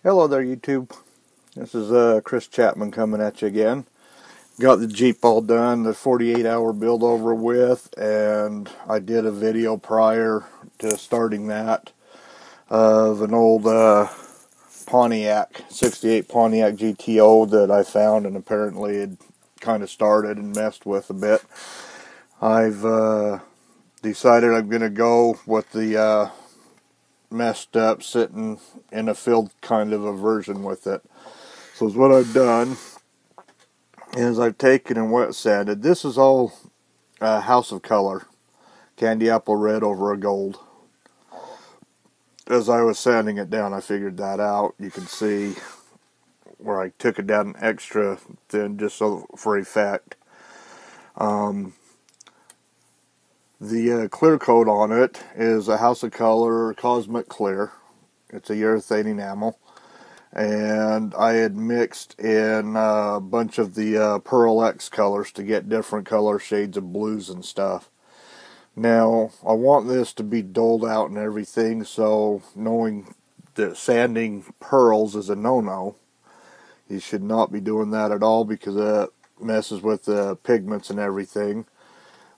Hello there, YouTube. This is Chris Chapman coming at you again. Got the Jeep all done, the 48-hour build over with, and I did a video prior to starting that of an old Pontiac, 68 Pontiac GTO that I found and apparently had kind of started and messed with a bit. I've decided I'm going to go with the messed up, sitting in a field kind of a version with it. So what I've done is I've taken and wet sanded. This is all House of Color, candy apple red over a gold. As I was sanding it down, I figured that out. You can see where I took it down extra thin just so for effect. The clear coat on it is a House of Color Cosmic Clear. It's a urethane enamel. And I had mixed in a bunch of the Pearl X colors to get different color shades of blues and stuff. Now, I want this to be doled out and everything, so knowing that sanding pearls is a no-no, you should not be doing that at all because it messes with the pigments and everything.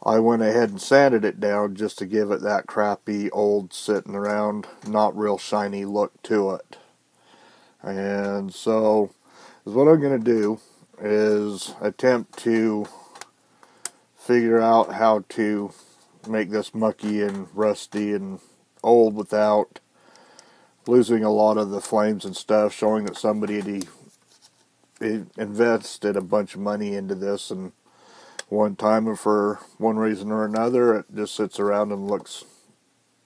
I went ahead and sanded it down just to give it that crappy, old, sitting around, not real shiny look to it. And so, what I'm going to do is attempt to figure out how to make this mucky and rusty and old without losing a lot of the flames and stuff, showing that somebody had invested a bunch of money into this and one time, and for one reason or another it just sits around and looks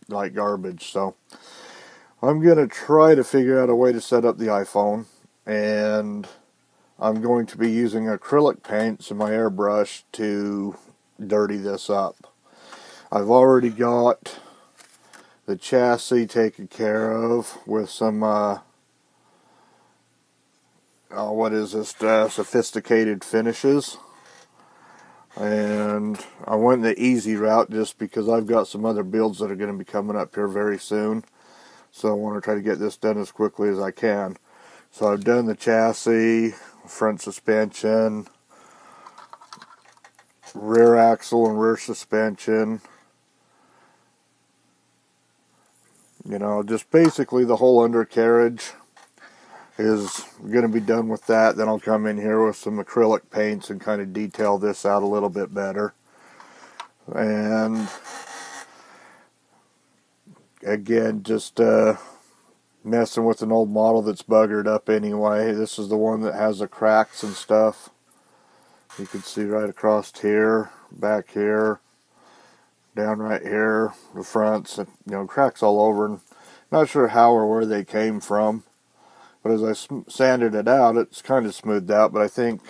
like garbage. So I'm going to try to figure out a way to set up the iPhone, and I'm going to be using acrylic paints and my airbrush to dirty this up. I've already got the chassis taken care of with some what is this, sophisticated finishes. And I went the easy route just because I've got some other builds that are going to be coming up here very soon. So I want to try to get this done as quickly as I can. So I've done the chassis, front suspension, rear axle and rear suspension. You know, just basically the whole undercarriage is going to be done with that. Then I'll come in here with some acrylic paints and kind of detail this out a little bit better. And again, just messing with an old model that's buggered up anyway. This is the one that has the cracks and stuff. You can see right across here, back here, down right here, the fronts, and, you know, cracks all over. And not sure how or where they came from. But as I sanded it out, it's kind of smoothed out, but I think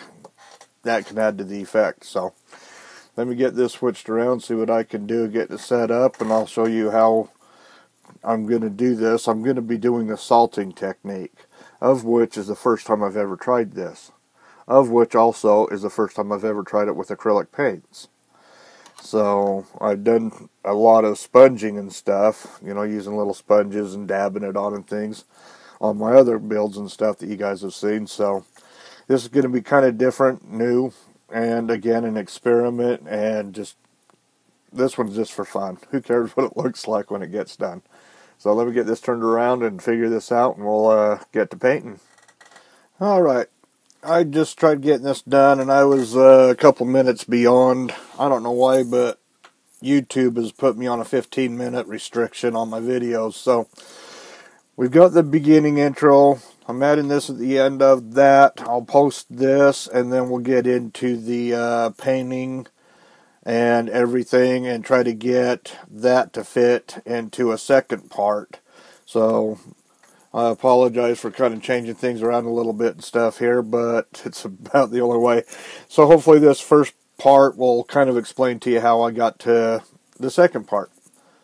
that can add to the effect. So let me get this switched around, see what I can do, get it set up, and I'll show you how I'm going to do this. I'm going to be doing the salting technique, of which is the first time I've ever tried this, of which also is the first time I've ever tried it with acrylic paints. So I've done a lot of sponging and stuff, you know, using little sponges and dabbing it on and things on my other builds and stuff that you guys have seen. So this is going to be kind of different, new, and again an experiment, and just this one's just for fun. Who cares what it looks like when it gets done? So let me get this turned around and figure this out, and we'll get to painting. Alright, I just tried getting this done, and I was a couple minutes beyond. I don't know why, but YouTube has put me on a 15-minute restriction on my videos. So we've got the beginning intro. I'm adding this at the end of that. I'll post this, and then we'll get into the painting and everything and try to get that to fit into a second part. So I apologize for kind of changing things around a little bit and stuff here, but it's about the only way. So hopefully this first part will kind of explain to you how I got to the second part.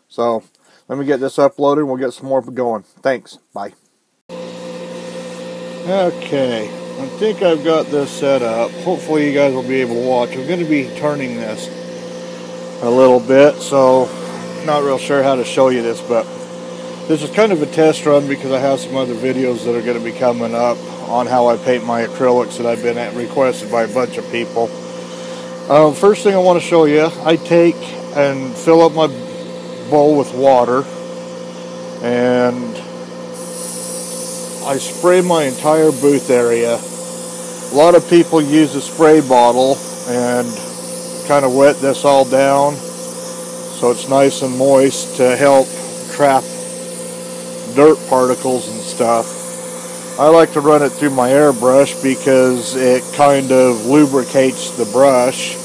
So let me get this uploaded and we'll get some more going. Thanks. Bye. Okay, I think I've got this set up. Hopefully you guys will be able to watch. I'm going to be turning this a little bit, so not real sure how to show you this, but This is kind of a test run because I have some other videos that are going to be coming up on how I paint my acrylics that I've been requested by a bunch of people. First thing I want to show you, I take and fill up my bowl with water and I spray my entire booth area. A lot of people use a spray bottle and kind of wet this all down so it's nice and moist to help trap dirt particles and stuff. I like to run it through my airbrush because it kind of lubricates the brush,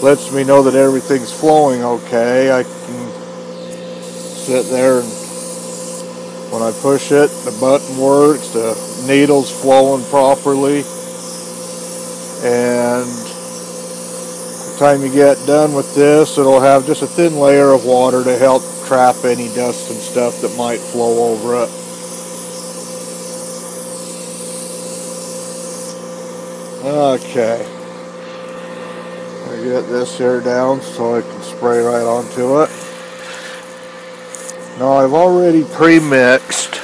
lets me know that everything's flowing okay. I can sit there and when I push it, the button works, the needle's flowing properly, and by the time you get done with this, it'll have just a thin layer of water to help trap any dust and stuff that might flow over it. Okay, I get this here down so I can spray right onto it. Now I've already pre-mixed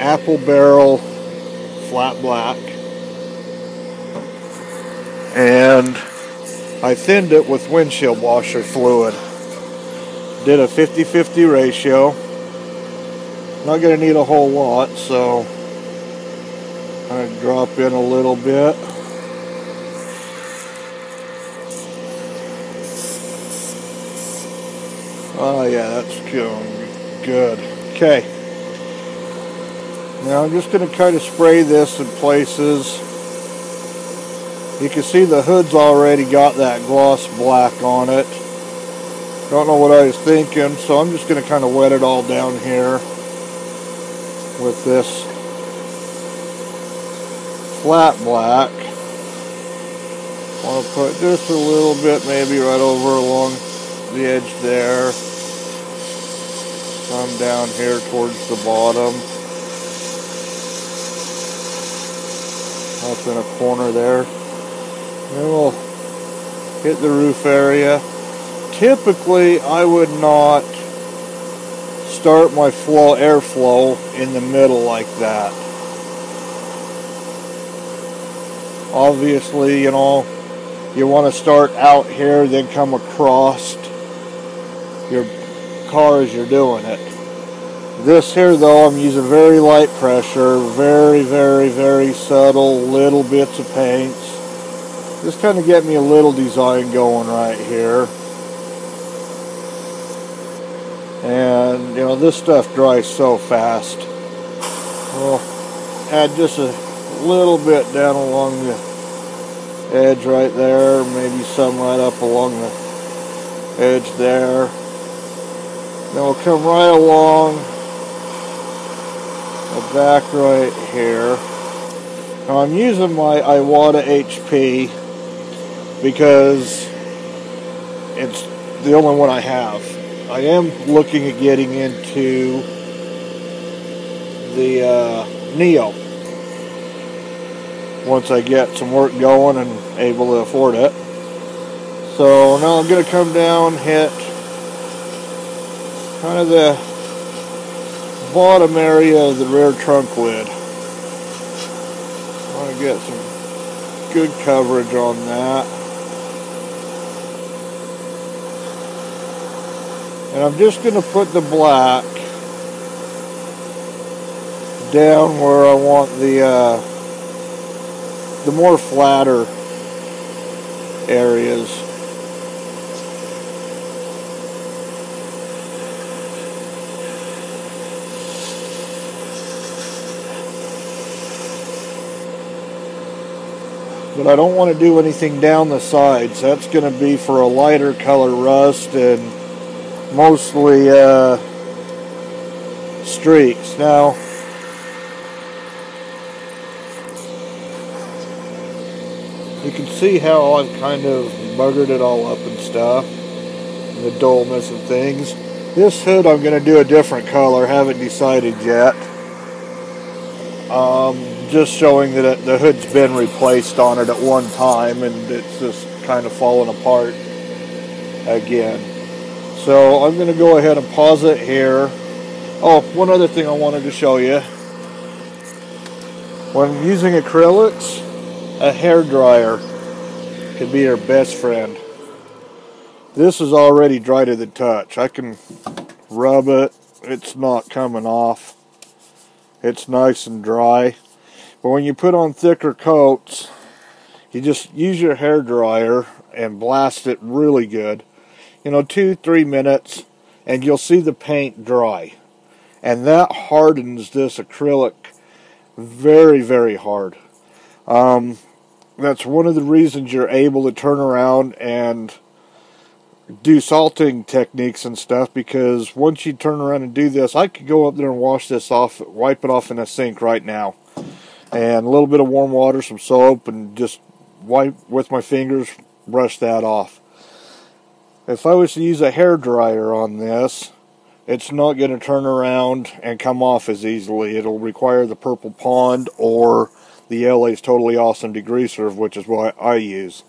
apple barrel flat black, and I thinned it with windshield washer fluid. Did a 50-50 ratio. Not going to need a whole lot, so I'm going to drop in a little bit. Oh yeah, that's good. Okay. Now I'm just going to kind of spray this in places. You can see the hood's already got that gloss black on it. Don't know what I was thinking, so I'm just going to kind of wet it all down here with this flat black. Want to put just a little bit maybe right over along the edge there. Some down here towards the bottom. Up in a corner there. Then we'll hit the roof area. Typically, I would not start my airflow in the middle like that. Obviously, you know, you want to start out here, then come across your car as you're doing it. This here, though, I'm using very light pressure, very, very, very subtle, little bits of paints. Just kind of get me a little design going right here. And, you know, this stuff dries so fast. We'll add just a little bit down along the edge right there, maybe some right up along the edge there. Then we'll come right along the back right here. Now I'm using my Iwata HP because it's the only one I have. I am looking at getting into the Neo once I get some work going and able to afford it. So now I'm going to come down, hit kind of the bottom area of the rear trunk lid. I want to get some good coverage on that. And I'm just going to put the black down where I want the more flatter areas. But I don't want to do anything down the sides. That's going to be for a lighter color rust and mostly streaks. Now, you can see how I've kind of buggered it all up and stuff, and the dullness of things. This hood I'm going to do a different color, haven't decided yet. Just showing that the hood's been replaced on it at one time and it's just kind of fallen apart. again. So I'm going to go ahead and pause it here. Oh, one other thing I wanted to show you. When using acrylics, a hair dryer can be your best friend. This is already dry to the touch. I can rub it. It's not coming off. It's nice and dry. But when you put on thicker coats, you just use your hair dryer and blast it really good. 2-3 minutes, and you'll see the paint dry. And that hardens this acrylic very, very hard. That's one of the reasons you're able to turn around and do salting techniques and stuff, because once you turn around and do this, I could go up there and wash this off, wipe it off in a sink right now. And a little bit of warm water, some soap, and just wipe with my fingers, brush that off. If I was to use a hair dryer on this, it's not going to turn around and come off as easily. It'll require the Purple Pond or the LA's Totally Awesome degreaser, which is what I use.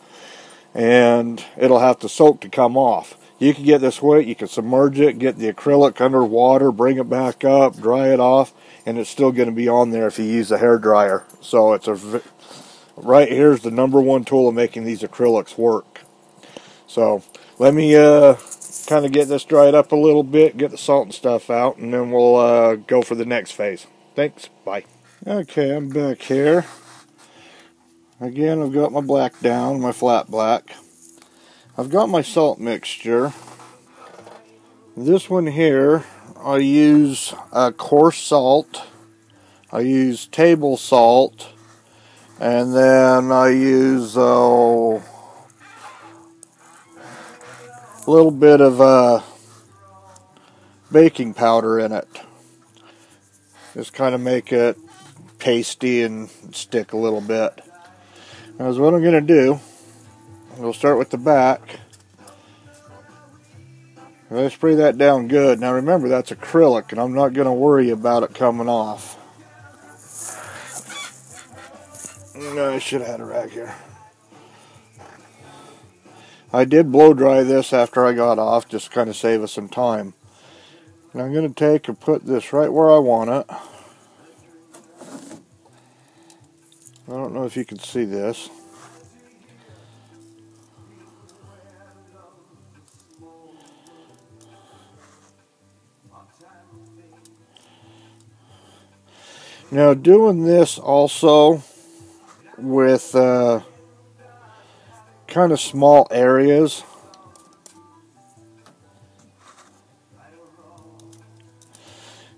And it'll have to soak to come off. You can get this wet, you can submerge it, get the acrylic under water, bring it back up, dry it off, and it's still going to be on there if you use a hair dryer. So right here's the #1 tool of making these acrylics work. So let me kind of get this dried up a little bit, get the salt and stuff out, and then we'll go for the next phase. Thanks, bye. Okay, I'm back here. Again, I've got my black down, my flat black. I've got my salt mixture. This one here, I use coarse salt, I use table salt, and then I use a little bit of baking powder in it. Just kind of make it pasty and stick a little bit. Now, what I'm going to do, we'll start with the back. I spray that down good. Now remember, that's acrylic, and I'm not going to worry about it coming off. I should have had a rag here. I did blow dry this after I got off, just to kind of save us some time. And I'm going to take and put this right where I want it. I don't know if you can see this. Now, doing this also with kind of small areas,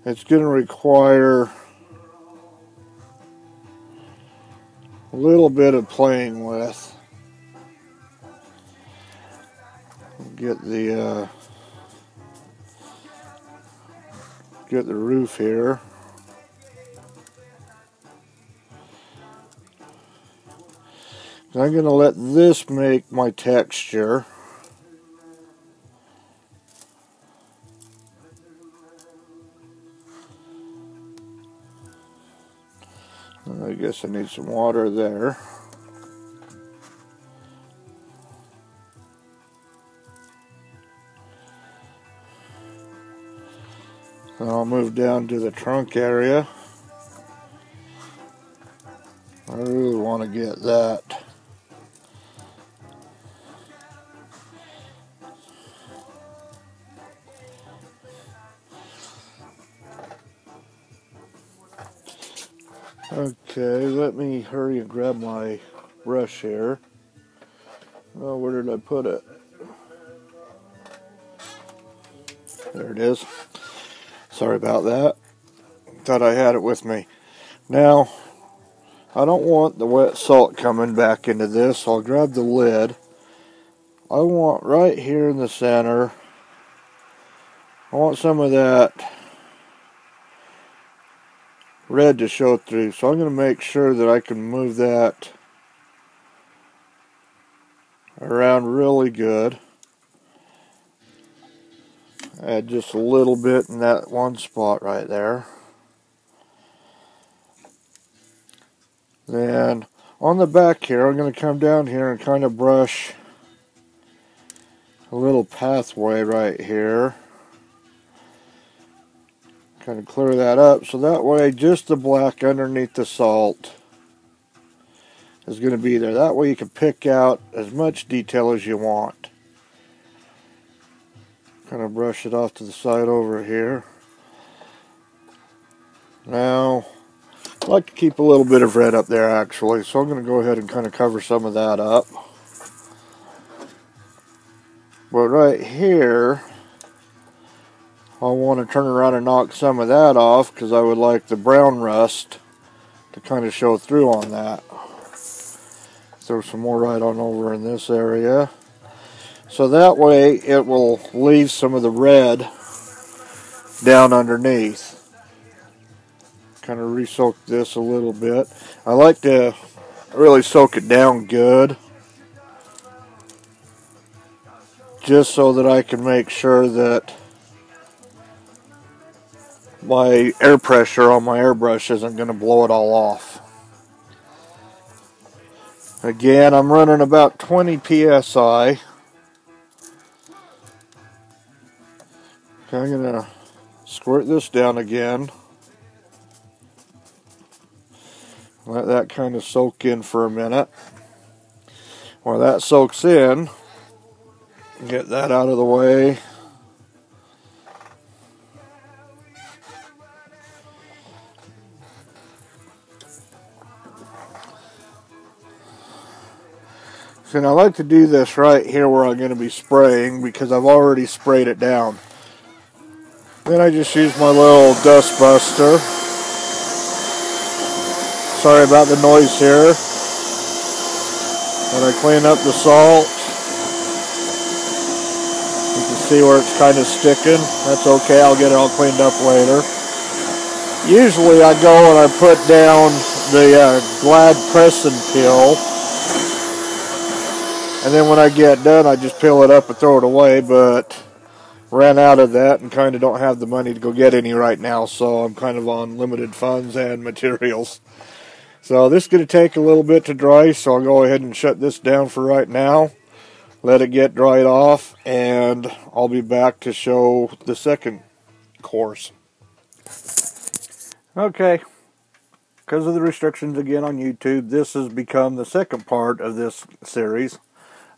it's going to require a little bit of playing with. Get the roof here. I'm going to let this make my texture. I guess I need some water there. Then I'll move down to the trunk area. I really want to get that. Okay, let me hurry and grab my brush here. Oh, where did I put it? There it is. Sorry about that. Thought I had it with me. Now, I don't want the wet salt coming back into this, so I'll grab the lid. I want right here in the center, I want some of that red to show through, so I'm going to make sure that I can move that around really good. Add just a little bit in that one spot right there. Then on the back here, I'm going to come down here and kind of brush a little pathway right here. Kind of clear that up so that way just the black underneath the salt is going to be there. That way you can pick out as much detail as you want. Kind of brush it off to the side over here. Now, I like to keep a little bit of red up there actually, so I'm going to go ahead and kind of cover some of that up. But right here, I want to turn around and knock some of that off because I would like the brown rust to kind of show through on that. Throw some more right on over in this area. So that way it will leave some of the red down underneath. Kind of re-soak this a little bit. I like to really soak it down good, just so that I can make sure that my air pressure on my airbrush isn't going to blow it all off. Again, I'm running about 20 psi. Okay, I'm going to squirt this down again. Let that kind of soak in for a minute. While that soaks in, get that out of the way. And I like to do this right here where I'm going to be spraying because I've already sprayed it down. Then I just use my little dust buster. Sorry about the noise here. And I clean up the salt. You can see where it's kind of sticking. That's okay, I'll get it all cleaned up later. Usually I go and I put down the Glad Pressing Peel. And then when I get done, I just peel it up and throw it away, but ran out of that and kind of don't have the money to go get any right now, so I'm kind of on limited funds and materials. So this is going to take a little bit to dry, so I'll go ahead and shut this down for right now. Let it get dried off, and I'll be back to show the second course. Okay, because of the restrictions again on YouTube, this has become the second part of this series.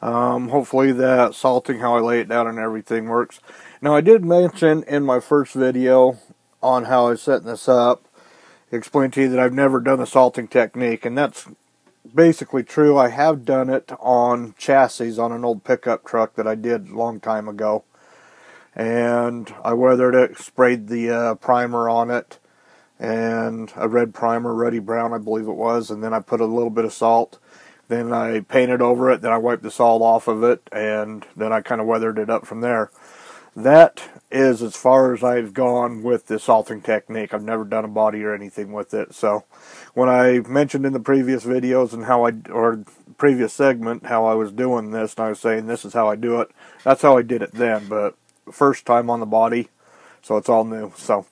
Hopefully that salting, how I lay it down and everything works. Now I did mention in my first video on how I was setting this up, explain to you that I've never done a salting technique, and that's basically true. I have done it on chassis on an old pickup truck that I did a long time ago, and I weathered it, sprayed the primer on it, and a red primer, Ruddy Brown I believe it was, and then I put a little bit of salt. Then I painted over it, then I wiped the salt off of it, and then I kind of weathered it up from there. That is as far as I've gone with the salting technique. I've never done a body or anything with it. So when I mentioned in the previous videos and or previous segment how I was doing this, and I was saying this is how I do it, that's how I did it then, but first time on the body, so it's all new. So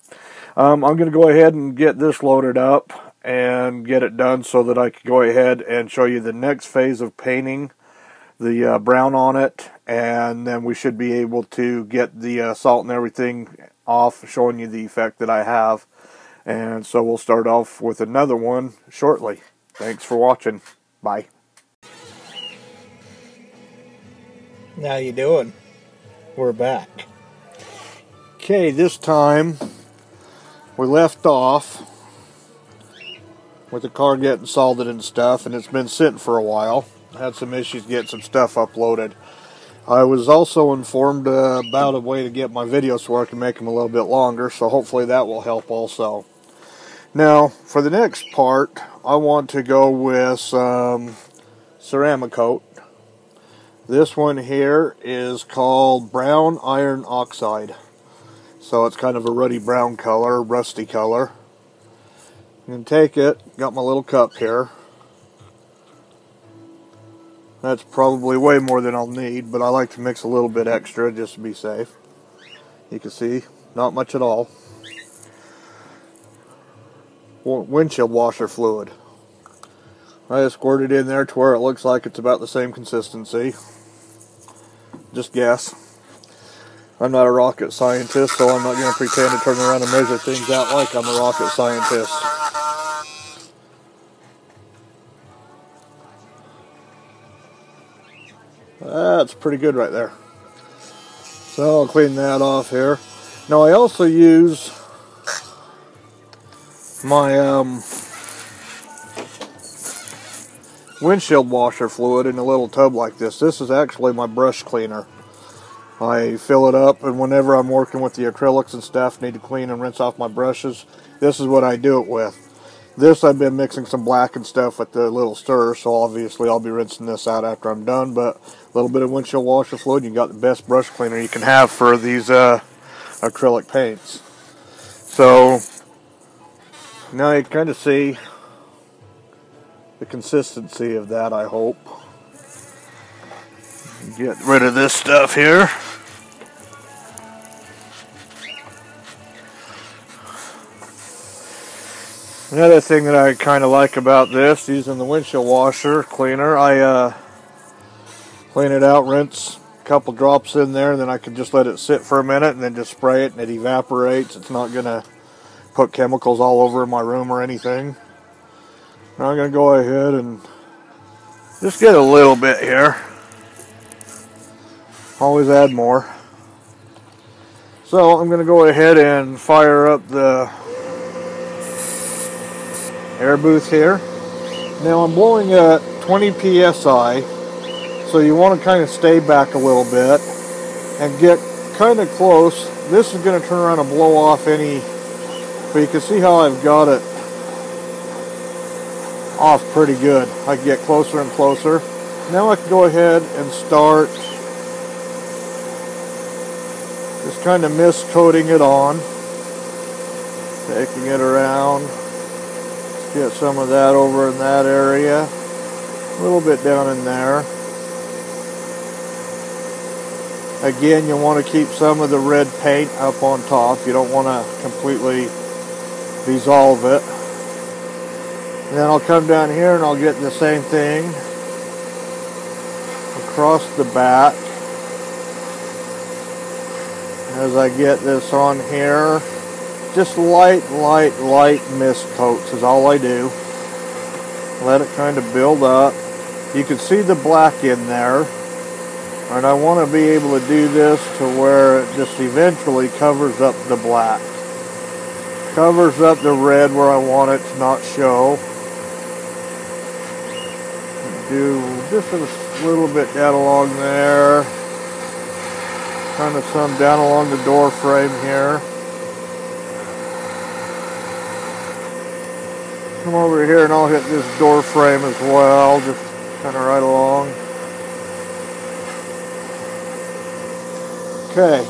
I'm going to go ahead and get this loaded up and get it done so that I can go ahead and show you the next phase of painting the brown on it, and then we should be able to get the salt and everything off, showing you the effect that I have. And so we'll start off with another one shortly. Thanks for watching. Bye. How you doing? We're back. Okay, this time we left off with the car getting salted and stuff, and it's been sitting for a while. I had some issues getting some stuff uploaded. I was also informed about a way to get my videos so I can make them a little bit longer, so hopefully that will help also. Now, for the next part, I want to go with some ceramic coat. This one here is called Brown Iron Oxide. So it's kind of a ruddy brown color, rusty color. I'm going to take it, got my little cup here. That's probably way more than I'll need, but I like to mix a little bit extra just to be safe. You can see, not much at all. Windshield washer fluid. I just squirted in there to where it looks like it's about the same consistency. Just guess. I'm not a rocket scientist, so I'm not going to pretend to turn around and measure things out like I'm a rocket scientist. That's pretty good right there. So I'll clean that off here. Now I also use my windshield washer fluid in a little tub like this. This is actually my brush cleaner. I fill it up, and whenever I'm working with the acrylics and stuff, need to clean and rinse off my brushes, this is what I do it with. This I've been mixing some black and stuff with the little stir, so obviously I'll be rinsing this out after I'm done, but a little bit of windshield washer fluid, you got the best brush cleaner you can have for these acrylic paints. So now you kind of see the consistency of that, I hope. Get rid of this stuff here. Another thing that I kind of like about this, using the windshield washer cleaner, I clean it out, rinse a couple drops in there, and then I can just let it sit for a minute and then just spray it and it evaporates. It's not going to put chemicals all over my room or anything. Now I'm going to go ahead and just get a little bit here. Always add more. So I'm going to go ahead and fire up the air booth here. Now I'm blowing at 20 psi, so you want to kind of stay back a little bit and get kind of close. This is going to turn around and blow off any, but you can see how I've got it off pretty good. I can get closer and closer. Now I can go ahead and start just kind of mist coating it on, taking it around. Get some of that over in that area, a little bit down in there. Again, you want to keep some of the red paint up on top. You don't want to completely dissolve it. And then I'll come down here and I'll get the same thing across the back. As I get this on here, just light mist coats is all I do. Let it kind of build up. You can see the black in there. And I want to be able to do this to where it just eventually covers up the black. Covers up the red where I want it to not show. Do just a little bit down along there. Kind of some down along the door frame here. Come over here and I'll hit this door frame as well, just kind of right along. Okay,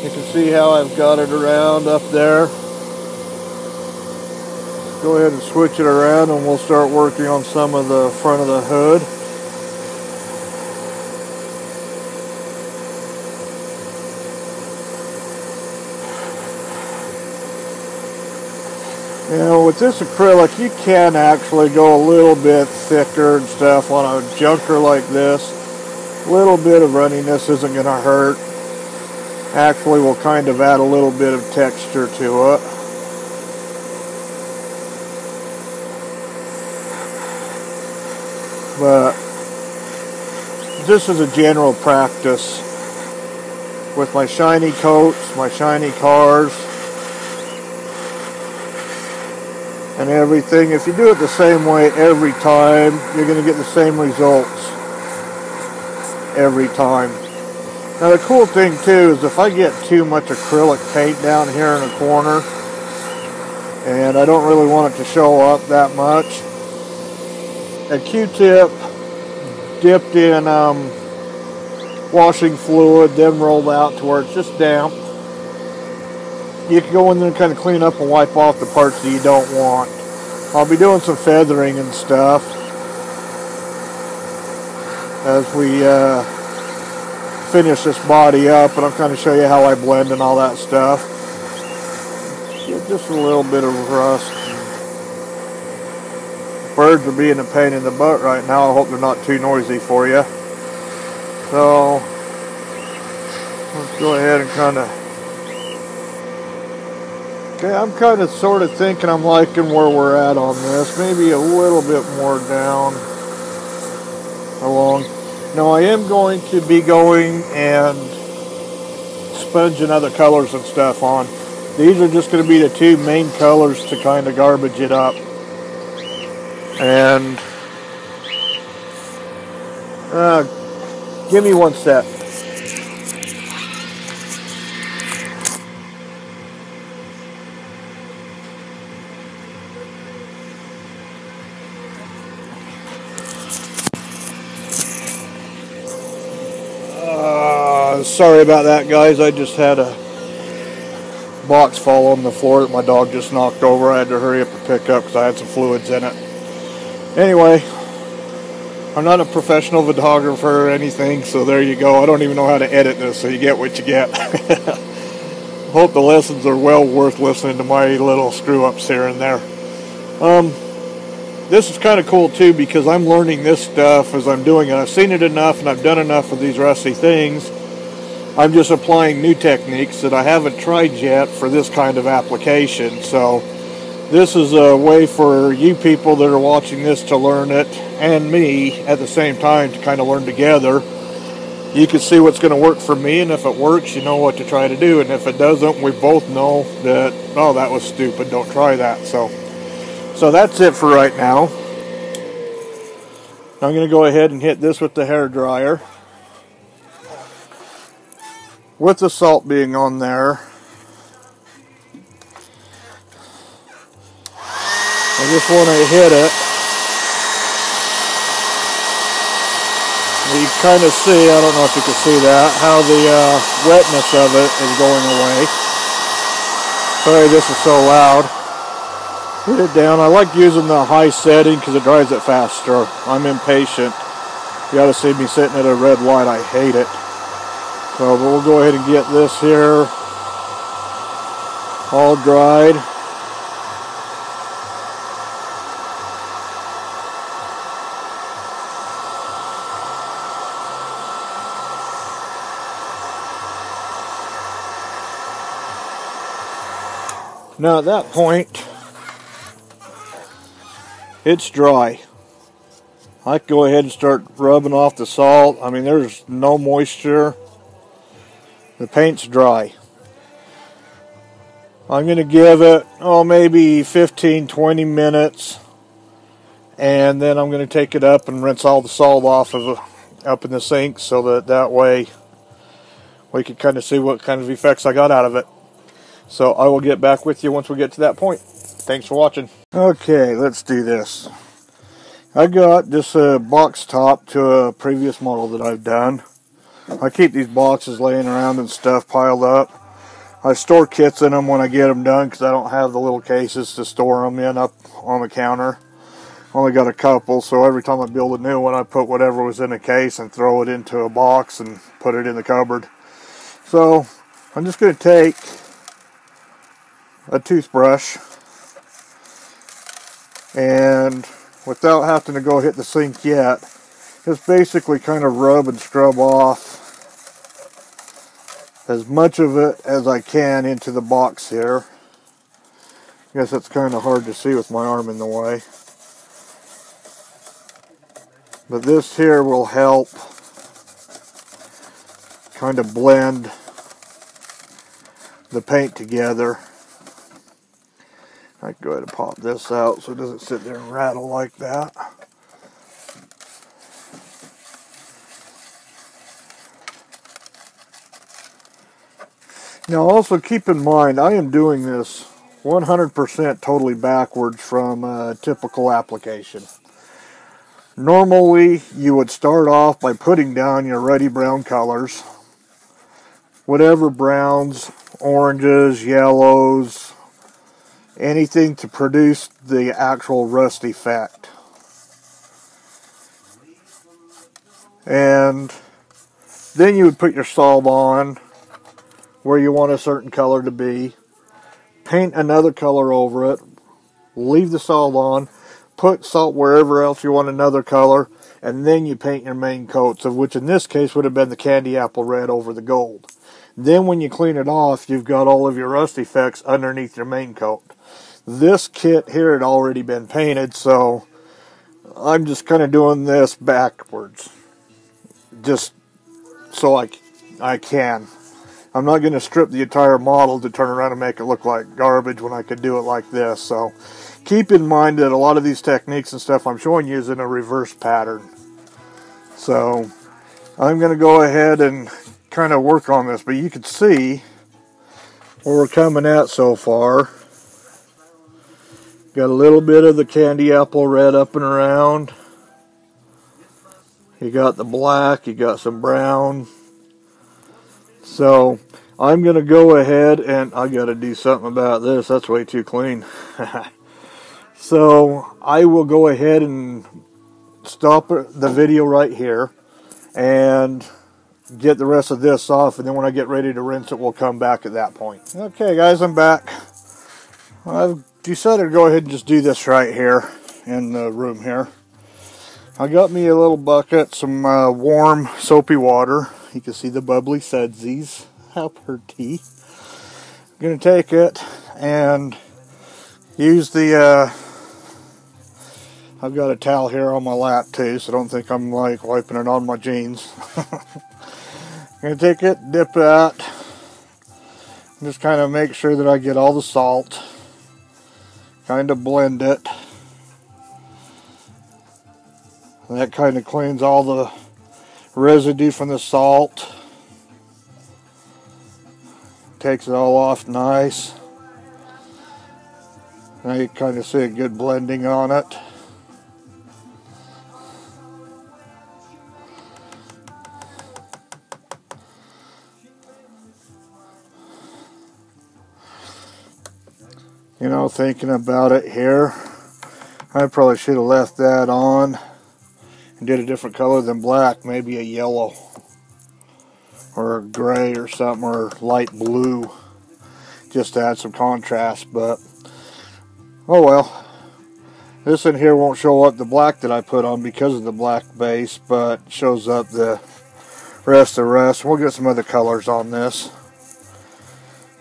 you can see how I've got it around up there. Go ahead and switch it around and we'll start working on some of the front of the hood. Now with this acrylic, you can actually go a little bit thicker and stuff on a junker like this. A little bit of runniness isn't going to hurt. Actually, will kind of add a little bit of texture to it. But this is a general practice with my shiny coats, my shiny cars, and everything. If you do it the same way every time, you're going to get the same results every time. Now the cool thing too is if I get too much acrylic paint down here in the corner and I don't really want it to show up that much, a Q-tip dipped in washing fluid, then rolled out to where it's just damp. You can go in there and kind of clean up and wipe off the parts that you don't want. I'll be doing some feathering and stuff as we finish this body up, and I'll kind of show you how I blend and all that stuff. Get just a little bit of rust. Birds are being a pain in the butt right now. I hope they're not too noisy for you. So Let's go ahead and kind of... Okay, I'm kind of sort of thinking I'm liking where we're at on this. Maybe a little bit more down along. Now I am going to be going and sponging other colors and stuff on. These are just going to be the two main colors to kind of garbage it up. And give me one sec. Sorry about that, guys. I just had a box fall on the floor that my dog just knocked over. I had to hurry up and pick up because I had some fluids in it. Anyway, I'm not a professional photographer or anything, so there you go. I don't even know how to edit this, so you get what you get. Hope the lessons are well worth listening to my little screw-ups here and there. This is kind of cool too because I'm learning this stuff as I'm doing it. I've seen it enough and I've done enough of these rusty things. I'm just applying new techniques that I haven't tried yet for this kind of application. So this is a way for you people that are watching this to learn it, and me at the same time to kind of learn together. You can see what's going to work for me, and if it works, you know what to try to do, and if it doesn't, we both know that, oh, that was stupid, don't try that. So that's it for right now. I'm going to go ahead and hit this with the hair dryer. With the salt being on there, I just want to hit it. You kind of see, I don't know if you can see that, how the wetness of it is going away. Sorry, this is so loud. Hit it down. I like using the high setting because it dries it faster. I'm impatient. You gotta see me sitting at a red light. I hate it. So we'll go ahead and get this here all dried. Now at that point, it's dry. I can go ahead and start rubbing off the salt. I mean, there's no moisture. The paint's dry. I'm going to give it, maybe 15-20 minutes. And then I'm going to take it up and rinse all the salt off of up in the sink so that way we can kind of see what kind of effects I got out of it. So I will get back with you once we get to that point. Thanks for watching. Okay, let's do this. I got just a box top to a previous model that I've done. I keep these boxes laying around and stuff piled up. I store kits in them when I get them done because I don't have the little cases to store them in up on the counter. Only got a couple, so every time I build a new one, I put whatever was in a case and throw it into a box and put it in the cupboard. So I'm just going to take a toothbrush and, without having to go hit the sink yet, just basically kind of rub and scrub off as much of it as I can into the box here. I guess that's kind of hard to see with my arm in the way. But this here will help kind of blend the paint together. I can go ahead and pop this out so it doesn't sit there and rattle like that. Now also keep in mind, I am doing this 100% totally backwards from a typical application. Normally you would start off by putting down your ruddy brown colors. Whatever browns, oranges, yellows, anything to produce the actual rust effect. And then you would put your salt on where you want a certain color to be, paint another color over it, leave the salt on, put salt wherever else you want another color, and then you paint your main coats, of which in this case would have been the candy apple red over the gold. Then when you clean it off, you've got all of your rust effects underneath your main coat. This kit here had already been painted, so I'm just kind of doing this backwards, just so I can. I'm not going to strip the entire model to turn around and make it look like garbage when I could do it like this. So keep in mind that a lot of these techniques and stuff I'm showing you is in a reverse pattern. So I'm going to go ahead and kind of work on this, but you can see where we're coming at so far. Got a little bit of the candy apple red up and around. You got the black, you got some brown. So I'm going to go ahead and I got to do something about this. That's way too clean. So I will go ahead and stop the video right here and get the rest of this off, and then when I get ready to rinse it, we'll come back at that point. Okay guys, I'm back. I've decided to go ahead and just do this right here in the room here. I got me a little bucket, some warm soapy water. You can see the bubbly sudsies. How pretty. I'm going to take it and use the, I've got a towel here on my lap too, so don't think I'm like wiping it on my jeans. I'm going to take it, dip it out, just kind of make sure that I get all the salt, kind of blend it. And that kind of cleans all the residue from the salt. Takes it all off nice. Now you kind of see a good blending on it. You know, thinking about it here, I probably should have left that on and did a different color than black, maybe a yellow or a gray or something, or light blue, just to add some contrast. But oh well, this in here won't show up the black that I put on because of the black base, but shows up the rest. We'll get some other colors on this.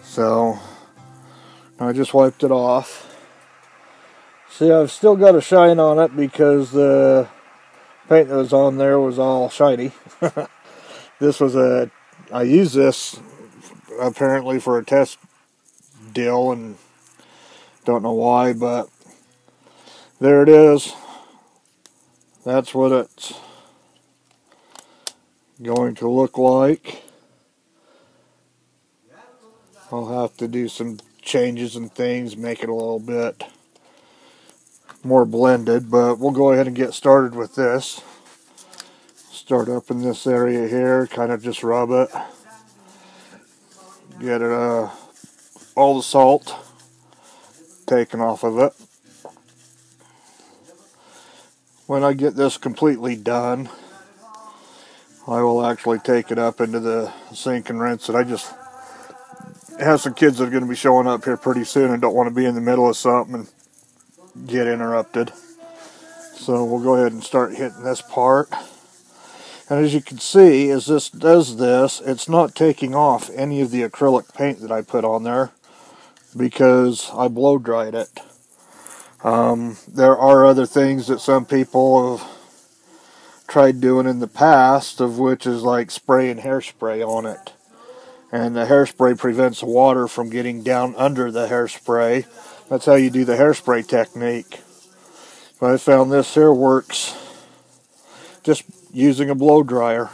So I just wiped it off. See, I've still got a shine on it because the paint that was on there was all shiny. This was I used this apparently for a test deal, and don't know why, but there it is. That's what it's going to look like. I'll have to do some changes and things, make it a little bit more blended, but we'll go ahead and get started with this. Start up in this area here, kind of just rub it, get it all the salt taken off of it. When I get this completely done, I will actually take it up into the sink and rinse it. I just have some kids that are going to be showing up here pretty soon and don't want to be in the middle of something and get interrupted. So we'll go ahead and start hitting this part. And as you can see, as this does this, it's not taking off any of the acrylic paint that I put on there because I blow dried it. There are other things that some people have tried doing in the past, of which is like spraying hairspray on it. And the hairspray prevents the water from getting down under the hairspray. That's how you do the hairspray technique. But I found this here works just using a blow dryer.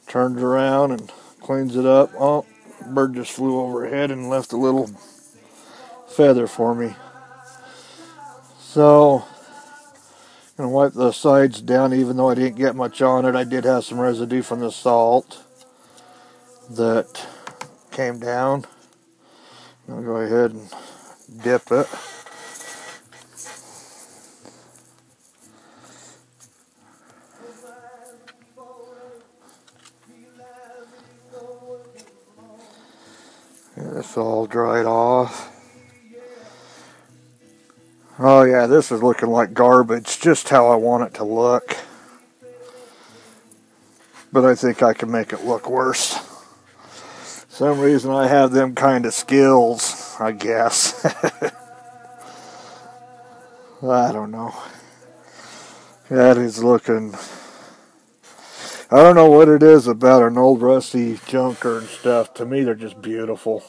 Turns around and cleans it up. Oh, bird just flew overhead and left a little feather for me. So I'm going to wipe the sides down. Even though I didn't get much on it, I did have some residue from the salt that came down. I'll go ahead and dip it. It's all dried off. Oh yeah, this is looking like garbage, just how I want it to look. but I think I can make it look worse. Some reason I have them kind of skills, I guess. I don't know. That is looking... I don't know what it is about an old rusty junker and stuff. To me, they're just beautiful.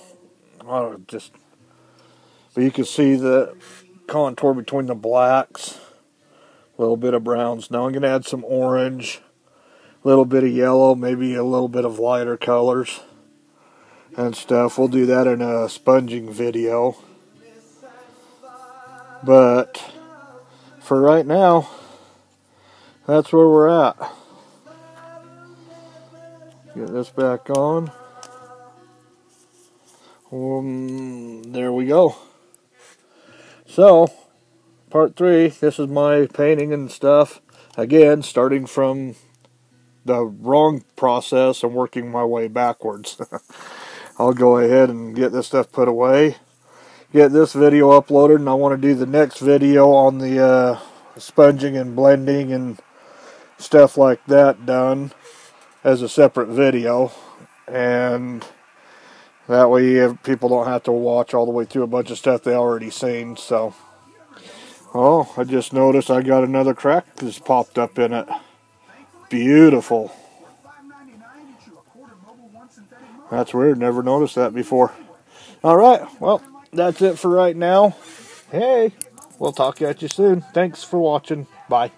But you can see the contour between the blacks. A little bit of browns. Now I'm going to add some orange. A little bit of yellow. Maybe a little bit of lighter colors. And stuff. We'll do that in a sponging video. But for right now, that's where we're at. Get this back on. There we go. So, part 3, this is my painting and stuff. Again, starting from the wrong process and working my way backwards. I'll go ahead and get this stuff put away. Get this video uploaded, and I want to do the next video on the sponging and blending and stuff like that done as a separate video, and that way people don't have to watch all the way through a bunch of stuff they already seen. So, oh, I just noticed I got another crack that's popped up in it. Beautiful. That's weird, never noticed that before. Alright, well, that's it for right now. Hey, we'll talk at you soon. Thanks for watching. Bye.